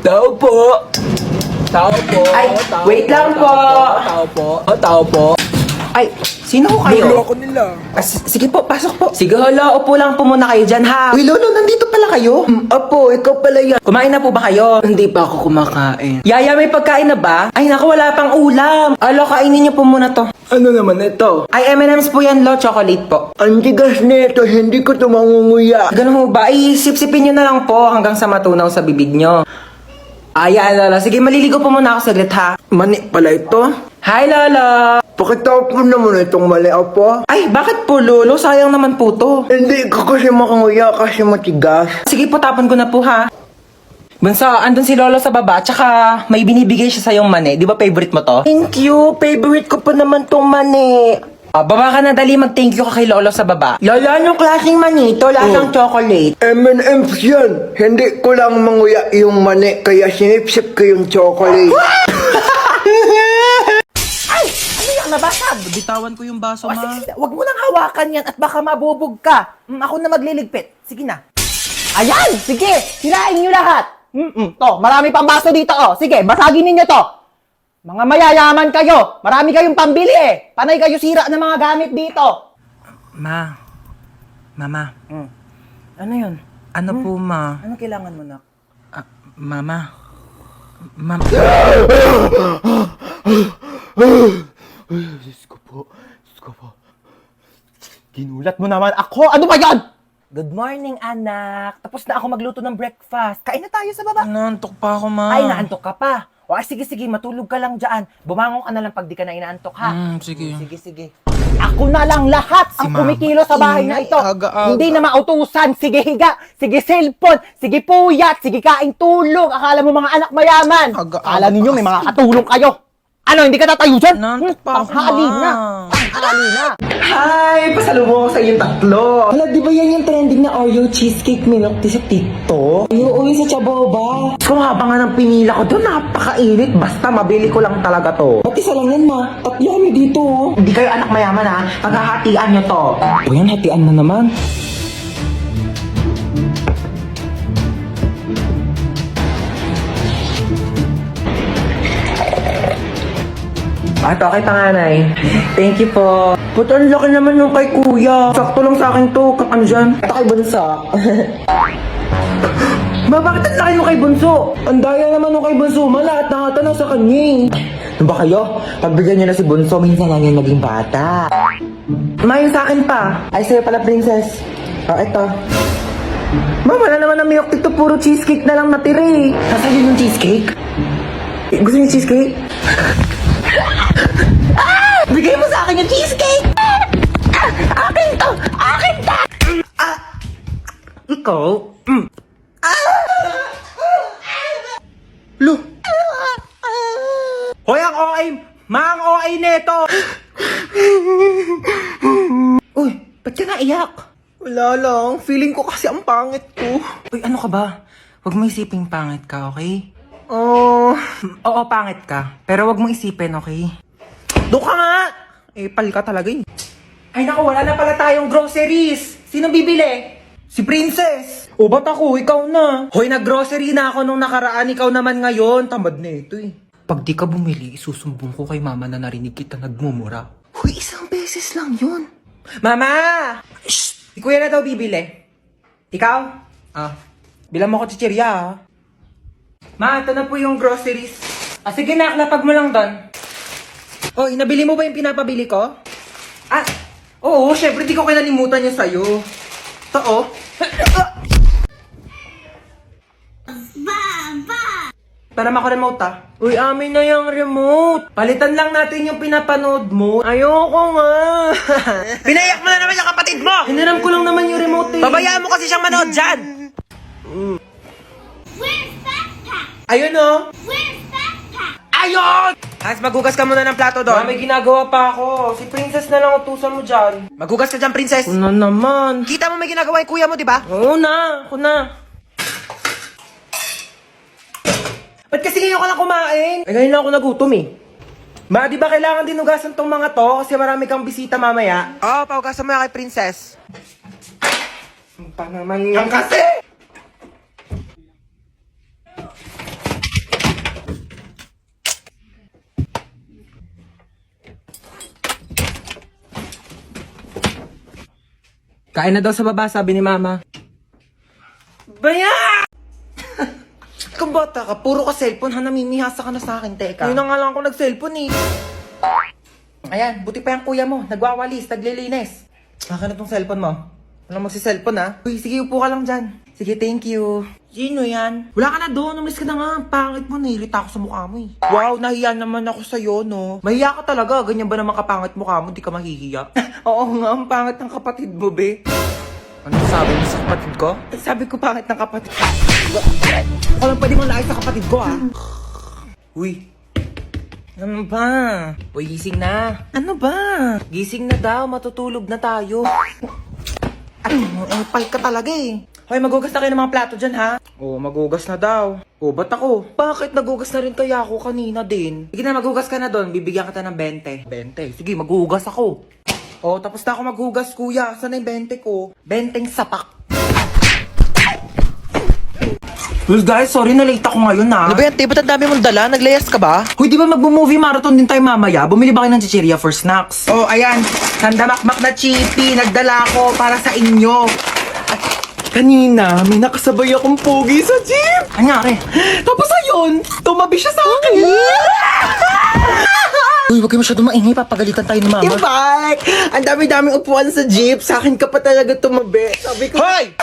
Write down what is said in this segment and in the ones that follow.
Tao po. Tao po. Ay, wait lang po. Tao po. Tao po. Ay, sino ho kayo? Lolo ko nila. Sige po, pasok po. Sige, hala, upo lang po muna kayo dyan, ha? Uy, Lolo, nandito pala kayo? Apo, ikaw pala yan. Kumain na po ba kayo? Hindi pa ako kumakain. Yaya, may pagkain na ba? Ay, naku, wala pang ulam. Alo, kainin niyo po muna to. Ano naman ito? Ay, M&M's po yan, Lo. Chocolate po. Ang tigas nito, hindi ko ito mangunguya. Ganun ho ba? Ay, sip-sipin niyo na lang po hanggang sa matunaw sa bibig niyo. Ay, Lolo. Sige, maliligo po muna ako saglit, ha? Mani pala ito? Hi, Lolo. Pakita ko naman itong mali, Apo. Ay, bakit po, Lolo? Sayang naman po to. Hindi ko kasi makanguya kasi matigas. Sige po, tapon ko na po, ha? Bunso, andun si Lolo sa baba, tsaka may binibigay siya sa yung mani. Di ba favorite mo to? Thank you. Favorite ko pa naman tong mani. Baba ka na, dali. Mag-thank you ka kay Lolo sa baba. Lolo, anong klaseng mani ito? Lasang chocolate. M&M's yan. Hindi ko lang manguya yung mani, kaya sinipsip ko yung chocolate. Nabasag. Bitawan ko yung baso, ma. Sige, wag mo nang hawakan yan at baka mabubog ka. Ako na magliligpit. Sige na. Ayan! Sige! Sirain nyo lahat! To, marami pang baso dito, oh. Sige, basagin ninyo to. Mga mayayaman kayo. Marami kayong pambili, eh. Panay kayo sira ng mga gamit dito. Mama. Ano yun? Ano po, ma? Ano kailangan mo, nak? Mama. Mama. Diyos ko po. Ginulat mo naman ako. Ano ba yan? Good morning, anak. Tapos na ako magluto ng breakfast. Kain na tayo sa baba. Naantok pa ako, ma. Ay, naantok ka pa. O, sige, matulog ka lang dyan. Bumangon ka na lang pag di ka na inaantok, ha? Sige. Sige. Ako na lang lahat ang Mama. kumikilo sa bahay na ito. Aga-aga. Hindi na mautusan. Sige higa, sige cellphone, sige puyat, sige kaing tulog. Akala mo mga anak mayaman. Aga-aga Akala ninyo may pa mga katulong kayo. Ano, hindi ka tatayo dyan? Naantok pa ako, Tanghali ma. na. Tanghali na. Hi! Pasalubong ko sa inyong tatlo. Hala, di ba yan yung trending na Oreo cheesecake milk tea sa TikTok? Yung sa Chaboba. Kung haba nga ng pinila ko doon, napakainit. Basta mabili ko lang talaga to. Pati isa lang yan, ma. Tatlo kami dito. Hindi kayo anak mayaman, ha? Paghahatian nyo to. O yan, hatian na naman. Okay, panganay. Thank you po. Ba't ang laki naman yung kay kuya? Sakto lang sa akin to. Ano dyan? Ito kay Bunso. Ma, bakit ang laki yung kay Bunso? Ang daya naman yung kay Bunso, ma. Lahat na ata nasa kanya eh. Ano ba kayo? Pagbigyan nyo na si Bunso, minsan lang yan naging bata. Ma, yung sa akin pa. Ay, sa'yo pala, princess. Ito. Ma, wala naman ang milk tea to. Puro cheesecake na lang natira eh. Nasa'yo yung cheesecake? Gusto niyo cheesecake? Bigay mo sa akin yung cheesecake! Akin to! Akin to! Ikaw? Lo, Hoy, ang OA! Ang OA neto! Uy, ba't ka naiyak? wala lang. Feeling ko kasi ang pangit ko. Uy, ano ka ba? Huwag mo isiping pangit ka, okay? Oh, Oo, pangit ka. Pero huwag mo isipin, okay? doon ka nga. Pal ka talaga eh. Ay naku, wala na pala tayong groceries. Sinong bibili? Si Princess. O ba't ako? Ikaw na. Hoy, nag-grocery na ako nung nakaraan. Ikaw naman ngayon. Tamad na ito eh. Pag di ka bumili, isusumbong ko kay mama na narinig kita nagmumura. Uy, isang beses lang yun. Mama! Shh! Si kuya na daw bibili. Ikaw? Bilang mo ko chichirya, ha? Ma, ito na po yung groceries. Sige na, lapag mo lang doon. Oh, nabili mo ba yung pinapabili ko? Oo, syempre di ko kinalimutan yung sa'yo. Ito, oh. Para mako remote, Uy, amin na yung remote. Palitan lang natin yung pinapanood mo. Ayoko nga. Pinayak mo na naman yung kapatid mo! Hiniram ko lang naman yung remote, eh. Babayaan mo kasi siyang manood dyan! Ayun, oh. Ayun! Hans, maghugas ka muna ng plato Ma, doon. may ginagawa pa ako. Si Princess na lang utusan mo dyan. Maghugas ka dyan, princess. Ano naman? Kita mo may ginagawa yung kuya mo, di ba? Oo na, ako na. Ba't kasi ngayon ka lang kumain? Eh, ngayon lang ako nagutom eh. Ma, di ba kailangan dinugasan tong mga to? Kasi marami kang bisita mamaya. Oo, paugasan mo yan kay princess. Pa naman yan kasi! Kain na daw sa baba, sabi ni Mama. Baya! Kung bata ka, puro ka cellphone ha, namimihasa ka na sa akin, teka. Yun na nga lang ako nag-cellphone eh. Ayan, buti pa yung kuya mo. Nagwawalis, naglilinis. Akin na tong cellphone mo. Walang magsi-cellphone ha. Uy, sige, upo ka lang dyan. Sige, thank you. Sino yan? Wala ka na doon, umalis ka na nga. Pangit mo, nahirita ako sa mukha mo eh. Wow, nahiya naman ako sa'yo, no? Mahiya ka talaga. Ganyan ba naman kapangit mukha mo? Di ka mahihiya? Oo nga, ang pangit ng kapatid mo, be. Ano sabi mo sa kapatid ko? Sabi ko pangit ng kapatid ko. Ako lang pwede mong sa kapatid ko, ah. Uy. Ano ba? Uy, gising na. Ano ba? Gising na daw, matutulog na tayo. Ang pal ka talaga eh. Hoy, magugas na kayo ng mga plato dyan, ha? Oh, magugas na daw. Oh, ba't ako? Bakit nagugas na rin kaya ako kanina din? Sige na, magugas ka na doon. Bibigyan kita ng 20. 20. Sige, maghuhugas ako. Oh, tapos na ako maghugas, kuya. Saan na yung 20 ko? 20 sapak. Well guys, sorry na late ako ngayon na. Ano ba yan, te? Ba't ang dami mong dala? Naglayas ka ba? Hoy, di ba magbo-movie marathon din tayo mamaya? Bumili ba kayo ng chichirya for snacks? Oh, ayan. Sandamakmak na chippy. Nagdala ko para sa inyo. Kanina, may nakasabay akong pogi sa jeep. Anyari? Tapos ayun, tumabi siya sa akin. Uy, huwag kayo masyadong maingay. Papagalitan tayo ni Mama. Bike! Ang dami-daming upuan sa jeep. Sa akin ka pa talaga tumabi. Sabi ko, Hoy!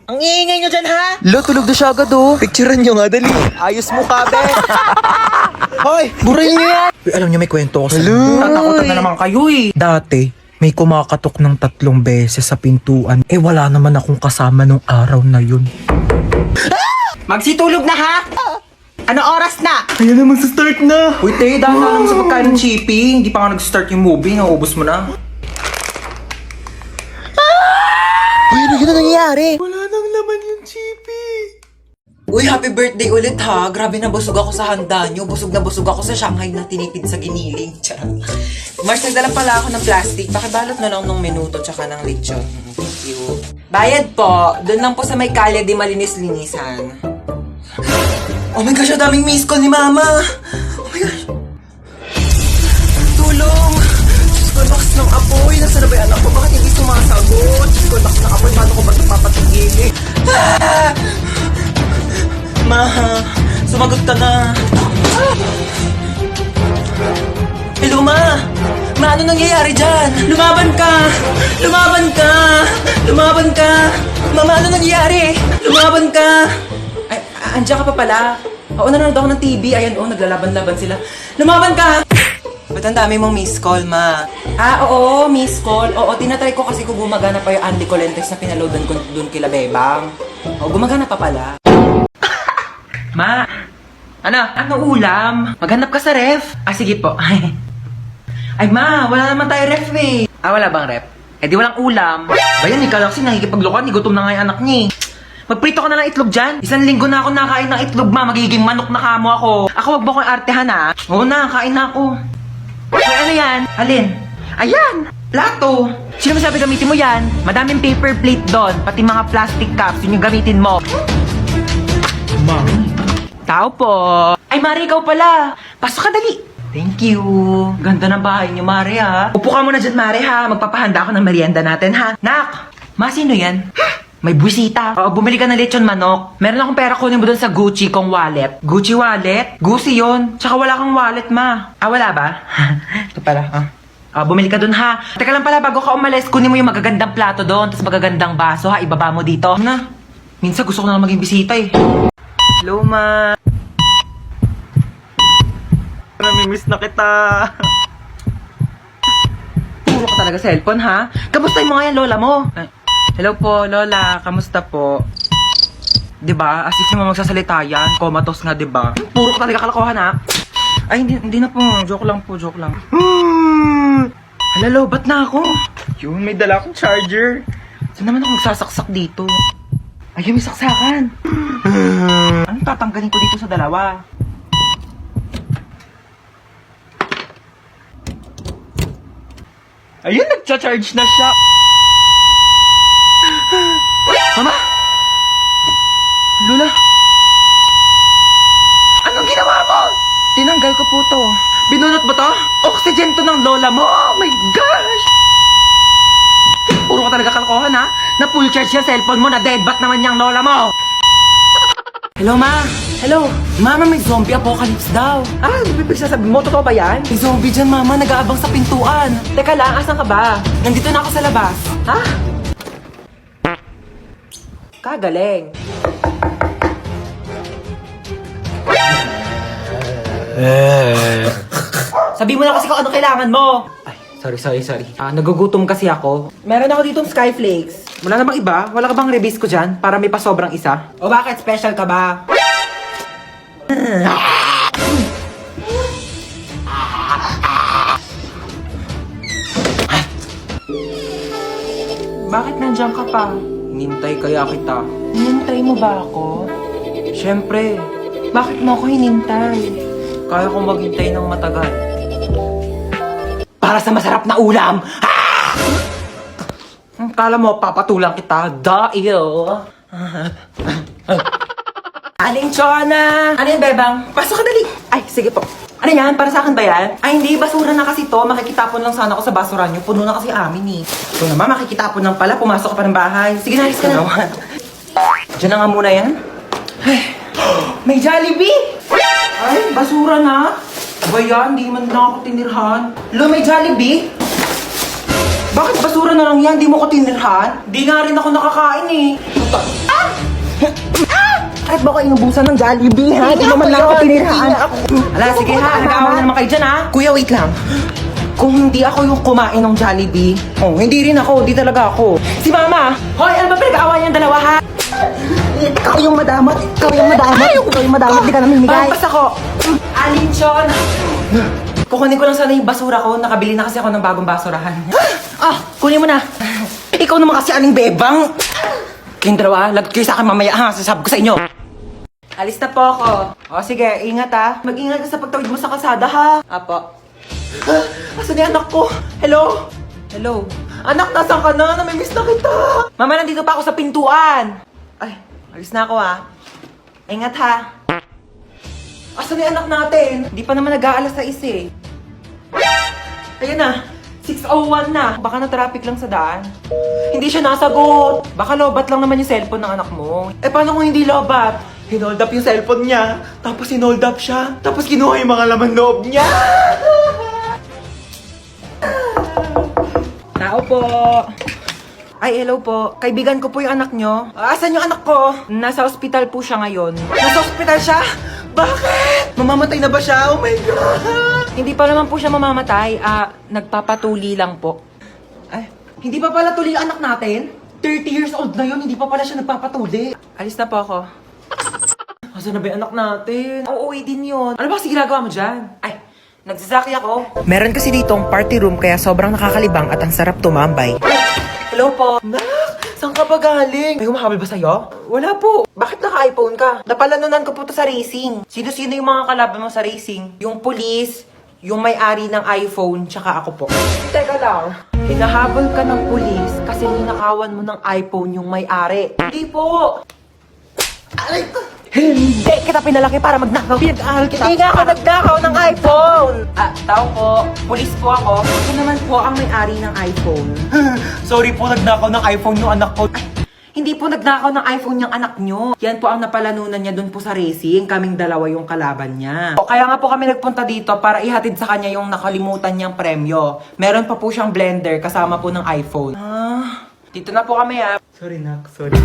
Ang iingay nyo dyan, ha? Lo, tulog na siya agad oh. Picturean nyo nga, dali. Ayos mo ka, be. Hoy! Burayin nyo yan! Uy, alam nyo, may kwento ko sa Tatakotan na naman kayo, eh. Dati, may kumakatok ng 3 beses sa pintuan. Eh, wala naman akong kasama nung araw na yun. Magsitulog na, ha? Ano oras na? Ayan naman sa start na. Uy, te, dahil ka naman sa pagkain ng chippy. Hindi pa nga nag-start yung movie. Naubos mo na. Uy, ano yun na nangyayari? Wala nang laman yung chippy. Uy, happy birthday ulit ha. Grabe na busog ako sa handa nyo. Busog na busog ako sa Shanghai na tinipid sa giniling. Charot. Mars, nagdala pala ako ng plastic. Pakibalot na lang ng minuto tsaka ng lechon. Thank you. Bayad po. Doon lang po sa may kalye di malinis-linisan. Oh my gosh, ang daming miss call ni Mama. Oh my gosh. Tulong. Diyos ko, lakas ng apoy. Nasaan na ba yung anak ko? Bakit hindi sumasagot? Diyos ko, lakas ng apoy. Paano ko ba ito papatigilin? Ah! Ma, sumagot ka na. Hello, Ma. Ma, ano nangyayari dyan? Lumaban ka! Lumaban ka! Lumaban ka! Mama, ano nangyayari? Lumaban ka! Ay, andiyan ka pa pala. Oo, nanonood ako ng TV. Ayan, naglalaban-laban sila. Lumaban ka! Ba't ang dami mong miss call, Ma? Ah, oo, miss call. Oo, tinatry ko kasi kung gumagana pa yung Andy Colentes na pinaloadan ko dun kila Bebang. Oo, gumagana pa pala. Ma, ano ulam? Maghanap ka sa ref. Ah, sige po. Ay, Ma, wala naman tayo ref eh. Ah, wala bang ref? Eh, di walang ulam. Bayan, ikaw lang kasi nakikipaglukan. Gutom na nga yung anak niya eh. Magprito ka na lang itlog dyan. 1 linggo na ako nakain ng itlog, Ma. Magiging manok na kamo ako. Ako, wag mo akong artehan, ha? Oo na, kain na ako. Ay, ano yan? Alin? Ayan! Plato! Sino masabi gamitin mo yan? Madaming paper plate doon. Pati mga plastic cups. Yun yung gamitin mo. Mami. Tao po. Ay, Mari, ikaw pala. Pasok ka, dali. Thank you. Ganda ng bahay niyo, Mari, ha? Upo ka muna dyan, Mari, ha? Magpapahanda ako ng merienda natin, ha? Nak! Ma, sino yan? May buwisita. Oo, bumili ka ng lechon manok. Meron akong pera, kunin mo dun sa Gucci kong wallet. Gucci wallet? Gucci yun. Tsaka wala kang wallet, Ma. Ah, wala ba? Ito pala, ha? Ah, bumili ka dun, ha? Teka lang pala, bago ka umalis, kunin mo yung magagandang plato doon, tapos magagandang baso, ha? Ibaba mo dito. Ano na? Minsan gusto ko na lang maging bisita, eh. Hello, Ma. Namimiss na kita. Puro ka talaga cellphone, ha? Kamustahin mo nga yan, lola mo? Ay, hello po, lola. Kamusta po? Diba? As if mo magsasalita yan. Comatose nga, diba? Puro ka talaga kalokohan, ha? Ay, hindi na po. Joke lang po, joke lang. Halalo, ba't na ako? Yun, may dala akong charger. Saan naman ako magsasaksak dito? Ayun, may saksakan. Anong tatanggalin ko dito sa dalawa? Ayun, nagcha-charge na siya. Mama! Lola! Anong ginawa mo? Tinanggal ko po to. Binunot ba to? Oxygen to ng lola mo. Oh my gosh! Puro ka talaga kalokohan, ha? Na full charge yung cellphone mo, na deadbat naman yung lola mo. Hello, ma. Hello. Mama, may zombie apocalypse daw. Ah, bibig sasabihin mo, totoo ba yan? May zombie dyan, mama. Nag-aabang sa pintuan. Teka lang, asan ka ba? Nandito na ako sa labas. Ha? Kagaling. Sabi mo na kasi kung ano kailangan mo. Ay, sorry. Nagugutom kasi ako. Meron ako ditong Skyflakes. Wala namang iba? Wala ka bang rebisco dyan? Para may pasobrang isa? O bakit? Special ka ba? Bakit nandiyan ka pa? Hinintay kaya kita. Hinintay mo ba ako? Siyempre, Bakit mo ako hinintay? kaya kong maghintay ng matagal. Para sa masarap na ulam! Kala mo, papatulang kita. Dahil... Aling Chona! Ano yan, Bebang? Pasok ka dali! Ay, sige po. Ano yan? Para sa akin ba yan? Ay, hindi. Basura na kasi to. Makikitapon lang sana ako sa basura nyo. Puno na kasi amin eh. Ito naman, makikitapon lang pala. Pumasok ka pa ng bahay. Sige na, alis ka na. Diyan na nga muna yan. Ay, may Jollibee! Ay, basura na. Ba yan? Hindi man na ako tinirhan. Lo, may Jollibee? Bakit basura na lang yan? Di mo ko tinirhan? Di nga rin ako nakakain eh. Bakit mo ko inubusan ng Jollibee, ha? Di naman lang ako tinirhaan. Ala, sige ha. Nag-aawa na naman kayo dyan ha. Kuya, wait lang. Kung hindi ako yung kumain ng Jollibee, hindi rin ako. Hindi talaga ako. Si Mama! Hoy, ano ba pinag-aawa niyang dalawa ha? Ikaw yung madamot. Ikaw yung madamot. Ikaw yung madamot. Di ka namimigay. Pampas ako! Alinchon! Kukunin ko lang sana yung basura ko. Nakabili na kasi ako ng bagong basurahan. Kunin mo na. Ikaw naman kasi aling bebang! Kayong dalawa, lagot kayo sa akin mamaya ha. Sasabi ko sa inyo. Alis na po ako. O sige, ingat ha. Mag-ingat ka sa pagtawid mo sa kalsada ha. Apo. Asan yung anak ko? Hello? Hello? Anak, nasan ka na? Namimiss na kita. Mama, nandito pa ako sa pintuan. Ay, alis na ako ha. Ingat ha. Asan yung anak natin? Hindi pa naman nag-aalas sa isa eh. Ayan na. 6:01 na. Baka na-traffic lang sa daan. Hindi siya nasagot. Baka lobat lang naman yung cellphone ng anak mo. Eh, paano kung hindi lobat? Hinold up yung cellphone niya. Tapos hinold up siya. Tapos kinuha yung mga laman loob niya. Tao po. Ay, hello po. Kaibigan ko po yung anak nyo. Asan yung anak ko? Nasa ospital po siya ngayon. Nasa ospital siya? Bakit? Mamamatay na ba siya? Oh my God! Hindi pa naman po siya mamamatay. Nagpapatuli lang po. Ay, hindi pa pala tuli ang anak natin? 30 years old na yun, hindi pa pala siya nagpapatuli. Alis na po ako. Asan na ba yung anak natin? Uuwi din yun. Ano ba kasi ginagawa mo dyan? Ay, nagsasaki ako. Meron kasi ditong party room kaya sobrang nakakalibang at ang sarap tumambay. Hello po. Nak, saan ka ba galing? May humahabol ba sa'yo? Wala po. Bakit naka-iPhone ka? Napalanunan ko po to sa racing. Sino-sino yung mga kalaban mo sa racing? Yung police, yung may-ari ng iPhone, tsaka ako po. Teka lang. Hinahabol ka ng police kasi ninakawan mo ng iPhone yung may-ari. Hindi po. Aray ko. Hindi kita pinalaki para magnakaw. Pinag-aaral kita. Hindi nga ako nagnakaw ng iPhone! Tao po. Police po ako. Ako naman po ang may-ari ng iPhone. Sorry po, nagnakaw ng iPhone yung anak ko. Ay, hindi po nagnakaw ng iPhone yung anak nyo. Yan po ang napalanunan niya dun po sa racing. Kaming dalawa yung kalaban niya. O, kaya nga po kami nagpunta dito para ihatid sa kanya yung nakalimutan niyang premyo. Meron pa po siyang blender kasama po ng iPhone. Dito na po kami Sorry, Nak. Sorry.